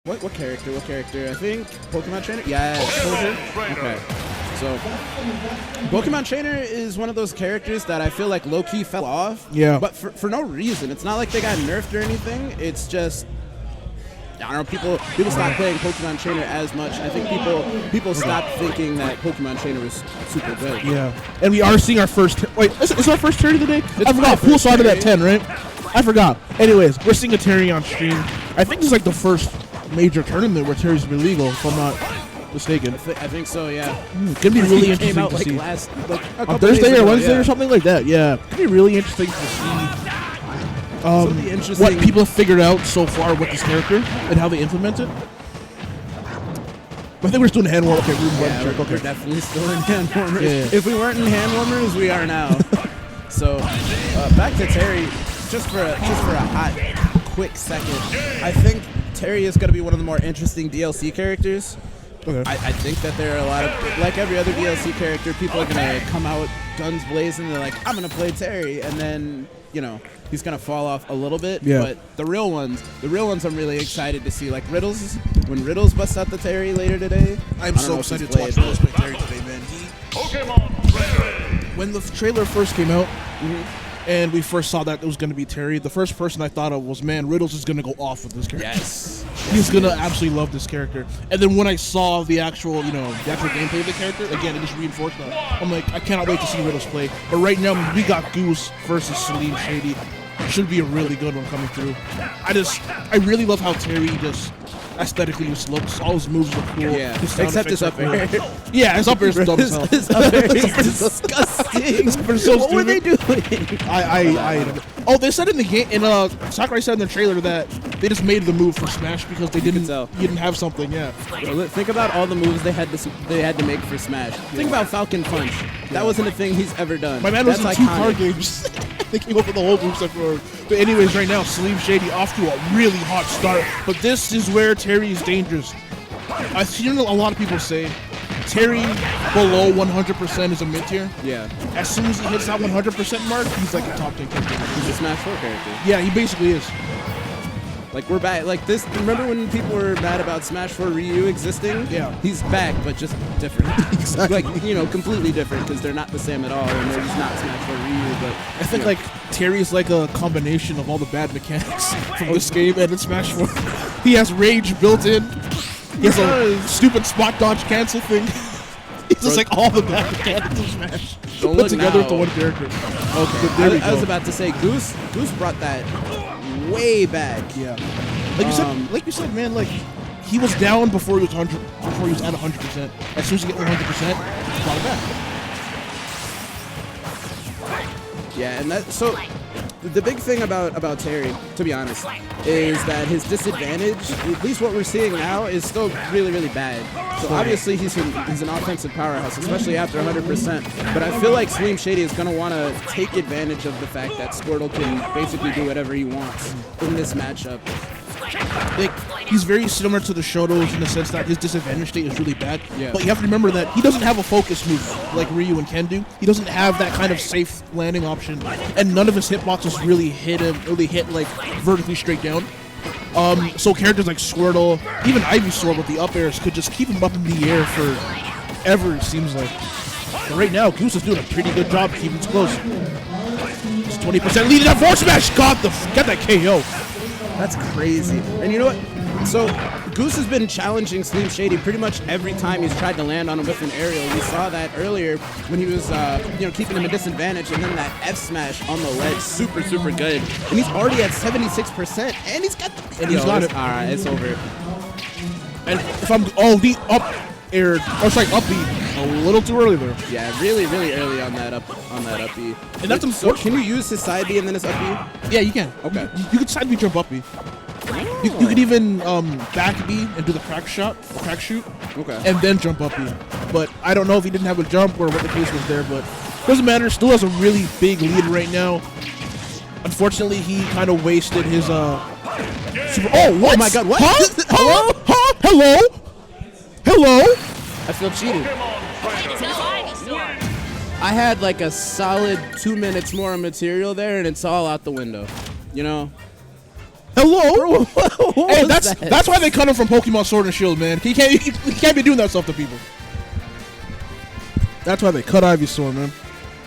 What character? What character? I think Pokemon Trainer? Yeah, okay. So, Pokemon Trainer is one of those characters that I feel like low-key fell off. Yeah. But for no reason. It's not like they got nerfed or anything. It's just, I don't know, people stopped playing Pokemon Trainer as much. I think people stopped thinking that Pokemon Trainer was super good. Yeah. And we are seeing our first... Wait, is our first Terry today? I forgot. my Pool first started Terry. at 10, right? I forgot. Anyways, we're seeing a Terry on stream. I think this is like the first major tournament where Terry's been legal, if I'm not mistaken. I think so, yeah. It's going to be really He interesting came out to like see. a On couple Thursday days or ago, Wednesday yeah. or something like that, yeah. It's going to be really interesting to see Some of the interesting- what people have figured out so far with this character and how they implement it. I think we're just doing hand warm. Okay, We're definitely still in hand warmers. Yeah. If we weren't in hand warmers, we are now. So, back to Terry, just for a hot, quick second. I think Terry is going to be one of the more interesting DLC characters. Okay. I think that there are a lot of, like every other DLC character, people are going to come out guns blazing. They're like, I'm going to play Terry, and then, you know, he's going to fall off a little bit. Yeah. But the real ones I'm really excited to see. Like Riddles, when Riddles busts out the Terry later today. I'm so excited to watch Riddles play Terry today, man. When the trailer first came out, and we first saw that it was going to be Terry, the first person I thought of was, man, Riddles is going to go off with this character. Yes. He's going to absolutely love this character. And then when I saw the actual gameplay of the character, again, it just reinforced that. I'm like, I cannot wait to see Riddles play. But right now, we got Goose versus Saleem Shady. Should be a really good one coming through. I really love how Terry just aesthetically just looks. All his moves look cool. Yeah, His sound except his effects up are air. cool. Yeah, his up air is dumb as hell. His up air is disgusting. His up air is so What were they stupid. doing? Oh, they said in the game, Sakurai said in the trailer that they just made the move for Smash because they didn't have something. Yeah. Well, think about all the moves they had to make for Smash. Think about Falcon Punch. That wasn't a thing he's ever done. My man was That's in iconic. 2 card games. They came up with the whole moveset for her. But anyways, right now, Saleem Shady off to a really hot start. But this is where Terry is dangerous. I've seen a lot of people say Terry below 100% is a mid tier. Yeah, As soon as he hits that 100% mark, he's like a top 10 character. he's a Smash 4 character. Yeah, he basically is. Like, we're back. Like this. Remember when people were mad about Smash 4 Ryu existing? Yeah. He's back, but just different. Exactly. Like, completely different because they're not the same at all. And he's not Smash 4 Ryu, but I think like Terry's like a combination of all the bad mechanics from this game and in Smash 4. He has rage built in. He has a stupid spot dodge cancel thing. He's just like all the bad mechanics of Smash Don't put look together now. with the one character. Okay, there we I was go. about to say Goose brought that way back. Yeah. Like you said, man, like he was down before he was at 100%. As soon as he get 100%, he brought it back. Yeah, and so the big thing about Terry, to be honest, is that his disadvantage, at least what we're seeing now, is still really, really bad. So obviously he's an offensive powerhouse, especially after 100%. But I feel like Saleem Shady is going to want to take advantage of the fact that Squirtle can basically do whatever he wants in this matchup. Like he's very similar to the Shotos in the sense that his disadvantage state is really bad. Yeah. But you have to remember that he doesn't have a focus move like Ryu and Ken do. He doesn't have that kind of safe landing option, and none of his hitboxes really hit like vertically straight down. So characters like Squirtle, even Ivysaur with the up airs could just keep him up in the air forever, it seems like. But right now, Goose is doing a pretty good job keeping it close. It's 20% lead in that force smash. Got that KO. That's crazy. And you know what? So Goose has been challenging Saleem Shady pretty much every time he's tried to land on him with an aerial. We saw that earlier when he was keeping him a disadvantage, and then that F smash on the ledge, super, super good. And he's already at 76%, and he's got the... And he's got it. All right, it's over. And if I'm the up air, up B, a little too early there. Yeah, really, really early on that up B. And that's so. unfortunate. Can you use his side B and then his up B? Yeah, you can. Okay. You could side B jump up B. You could even back B and do the crack shoot, Okay. and then jump up B. But I don't know if he didn't have a jump or what the case was there, but doesn't matter. Still has a really big lead right now. Unfortunately, he kind of wasted his super. Oh, what? Oh my God! What? Huh? Hello? Huh? Hello? Hello? I feel cheated. I had like a solid 2 minutes more of material there, and it's all out the window. You know? Hello. What Hey, was that? that's why they cut him from Pokemon Sword and Shield, man. He can't be doing that stuff to people. That's why they cut Ivysaur, man.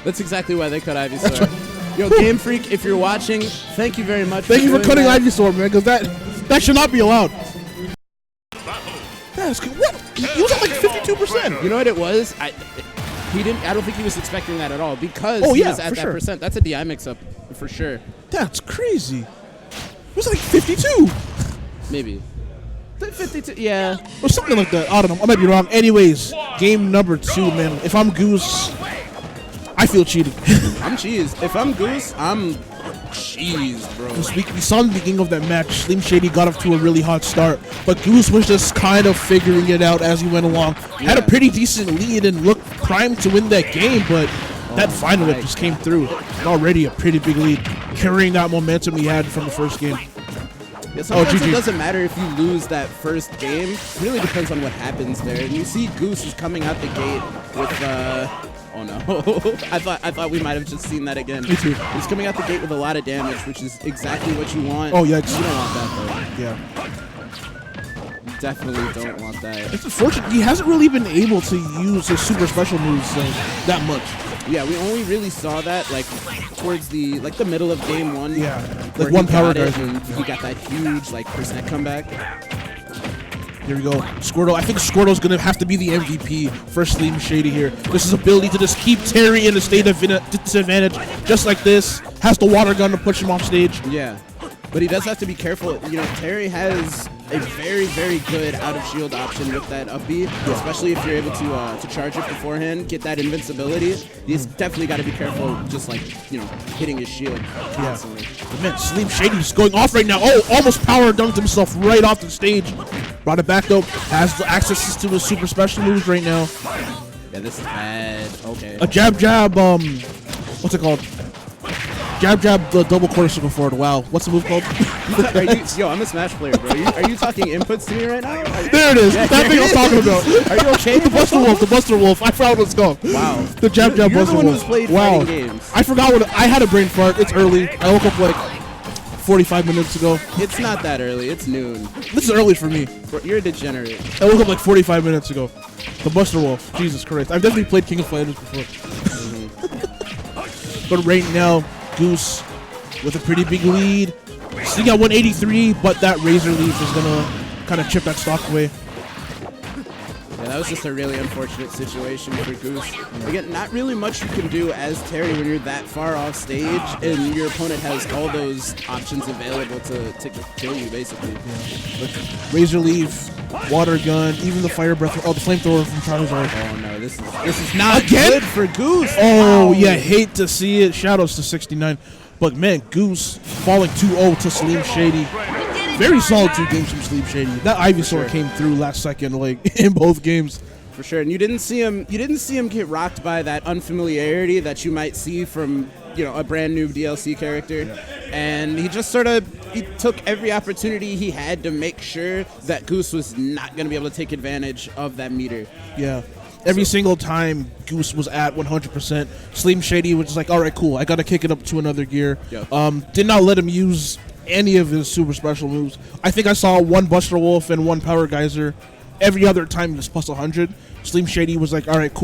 That's exactly why they cut Ivysaur. Yo, Game Freak, if you're watching, thank you very much. Thank you for doing cutting that. Ivysaur, man, because that should not be allowed. That's good. What? He was at like 52%. You know what it was? I don't think he was expecting that at all because Oh, he yeah, was at for that sure. percent. That's a DI mix-up for sure. That's crazy. It was like 52 Maybe. 52, yeah. or something like that. I don't know. I might be wrong. Anyways, game number 2, man. If I'm Goose, I feel cheated. I'm cheese. If I'm Goose, I'm cheese, bro. We saw in the beginning of that match, Saleem Shady got off to a really hot start, but Goose was just kind of figuring it out as he went along. Had a pretty decent lead and looked primed to win that game, but that final whip just came through. Already a pretty big lead, carrying that momentum he had from the first game. Yeah, sometimes GG. it doesn't matter if you lose that first game. It really depends on what happens there. And you see Goose is coming out the gate with oh no. I thought we might have just seen that again. Me too. He's coming out the gate with a lot of damage, which is exactly what you want. Oh, yeah. You don't want that Yeah. though. You definitely don't want that. It's unfortunate. He hasn't really been able to use his super special moves that much. Yeah, we only really saw that like towards the middle of game 1. Yeah. where Like one he power got it guard. and he got that huge like percent comeback. Here we go. Squirtle. I think Squirtle's going to have to be the MVP for Saleem Shady here. This is ability to just keep Terry in a state of disadvantage just like this. Has the water gun to push him off stage. Yeah. But he does have to be careful. You know, Terry has a very, very good out-of-shield option with that up B, especially if you're able to charge it beforehand, get that invincibility. He's definitely got to be careful, just like, you know, hitting his shield constantly. But man, Saleem Shady's going off right now. Oh, almost power dunked himself right off the stage. Brought it back though. Has the access to his super special moves right now. Yeah, this is bad. Okay. A jab, what's it called? Jab, the double quarter circle forward. Wow. What's the move called? Yo, I'm a Smash player, bro. Are you talking inputs to me right now? There it is. That thing I was talking about. Are you okay? The Buster Wolf. I forgot what it's called. Wow. The jab, You're Buster the one Wolf. who's played Wow. fighting games. I forgot I had a brain fart. It's early. I woke up like 45 minutes ago. It's not that early. It's noon. This is early for me. You're a degenerate. I woke up like 45 minutes ago. The Buster Wolf. Jesus Christ. I've definitely played King of Fighters before. But right now, Goose with a pretty big lead. Still got 183, but that Razor Leaf is going to kind of chip that stock away. Yeah, that was just a really unfortunate situation for Goose. Again, not really much you can do as Terry when you're that far off stage and your opponent has all those options available to kill you, basically. But Razor Leaf, Water Gun, even the Fire Breath, the Flamethrower from Charizard. Oh no, this is not Again? good for Goose. Oh, Wow. yeah, hate to see it. Shadows to 69. But man, Goose falling 2-0 to Saleem Shady. Very solid 2 games from Saleem Shady. That Ivysaur came through last second, like in both games. For sure, and you didn't see him get rocked by that unfamiliarity that you might see from, you know, a brand new DLC character. Yeah. And he just he took every opportunity he had to make sure that Goose was not going to be able to take advantage of that meter. Yeah. Every single time Goose was at 100%, Saleem Shady was just like, all right, cool, I got to kick it up to another gear. Yeah. Did not let him use any of his super special moves. I think I saw 1 Buster Wolf and 1 Power Geyser. Every other time he was plus 100. Saleem Shady was like, all right, cool.